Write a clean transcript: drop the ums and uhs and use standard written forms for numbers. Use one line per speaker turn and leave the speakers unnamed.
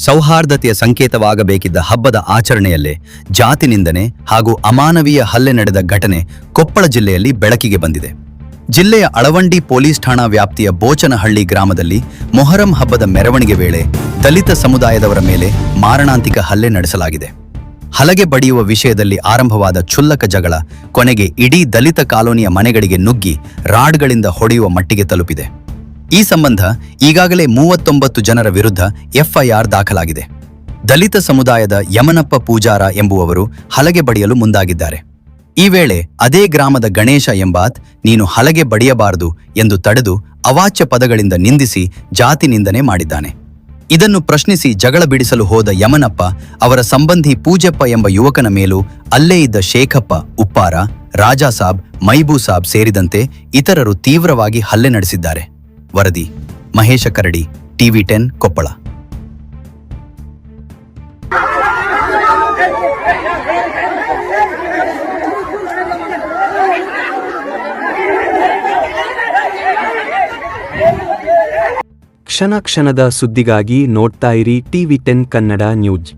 ಸೌಹಾರ್ದತೆಯ ಸಂಕೇತವಾಗಬೇಕಿದ್ದ ಹಬ್ಬದ ಆಚರಣೆಯಲ್ಲೇ ಜಾತಿ ನಿಂದನೆ ಹಾಗೂ ಅಮಾನವೀಯ ಹಲ್ಲೆ ನಡೆದ ಘಟನೆ ಕೊಪ್ಪಳ ಜಿಲ್ಲೆಯಲ್ಲಿ ಬೆಳಕಿಗೆ ಬಂದಿದೆ. ಜಿಲ್ಲೆಯ ಅಳವಂಡಿ ಪೊಲೀಸ್ ಠಾಣಾ ವ್ಯಾಪ್ತಿಯ ಬೋಚನಹಳ್ಳಿ ಗ್ರಾಮದಲ್ಲಿ ಮೊಹರಂ ಹಬ್ಬದ ಮೆರವಣಿಗೆ ವೇಳೆ ದಲಿತ ಸಮುದಾಯದವರ ಮೇಲೆ ಮಾರಣಾಂತಿಕ ಹಲ್ಲೆ ನಡೆಸಲಾಗಿದೆ. ಹಲಗೆ ಬಡಿಯುವ ವಿಷಯದಲ್ಲಿ ಆರಂಭವಾದ ಕ್ಷುಲ್ಲಕ ಜಗಳ ಕೊನೆಗೆ ಇಡೀ ದಲಿತ ಕಾಲೋನಿಯ ಮನೆಗಳಿಗೆ ನುಗ್ಗಿ ರಾಡ್ಗಳಿಂದ ಹೊಡೆಯುವ ಮಟ್ಟಿಗೆ ತಲುಪಿದೆ. ಈ ಸಂಬಂಧ ಈಗಾಗಲೇ 39 ಜನರ ವಿರುದ್ಧ ಎಫ್ಐಆರ್ ದಾಖಲಾಗಿದೆ. ದಲಿತ ಸಮುದಾಯದ ಯಮನಪ್ಪ ಪೂಜಾರ ಎಂಬುವವರು ಹಲಗೆ ಬಡಿಯಲು ಮುಂದಾಗಿದ್ದಾರೆ. ಈ ವೇಳೆ ಅದೇ ಗ್ರಾಮದ ಗಣೇಶ ಎಂಬಾತ್ ನೀನು ಹಲಗೆ ಬಡಿಯಬಾರದು ಎಂದು ತಡೆದು ಅವಾಚ್ಯ ಪದಗಳಿಂದ ನಿಂದಿಸಿ ಜಾತಿ ನಿಂದನೆ ಮಾಡಿದ್ದಾನೆ. ಇದನ್ನು ಪ್ರಶ್ನಿಸಿ ಜಗಳ ಬಿಡಿಸಲು ಹೋದ ಯಮನಪ್ಪ ಅವರ ಸಂಬಂಧಿ ಪೂಜಪ್ಪ ಎಂಬ ಯುವಕನ ಮೇಲೂ ಅಲ್ಲೇ ಇದ್ದ ಶೇಖಪ್ಪ, ಉಪ್ಪಾರ, ರಾಜಾಸಾಬ್, ಮೈಬೂಸಾಬ್ ಸೇರಿದಂತೆ ಇತರರು ತೀವ್ರವಾಗಿ ಹಲ್ಲೆ ನಡೆಸಿದ್ದಾರೆ. ವರದಿ ಮಹೇಶ ಕರಡಿ, TV10 ಕೊಪ್ಪಳ.
ಕ್ಷಣ ಕ್ಷಣದ ಸುದ್ದಿಗಾಗಿ ನೋಡ್ತಾ ಇರಿ TV10 ಕನ್ನಡ ನ್ಯೂಸ್.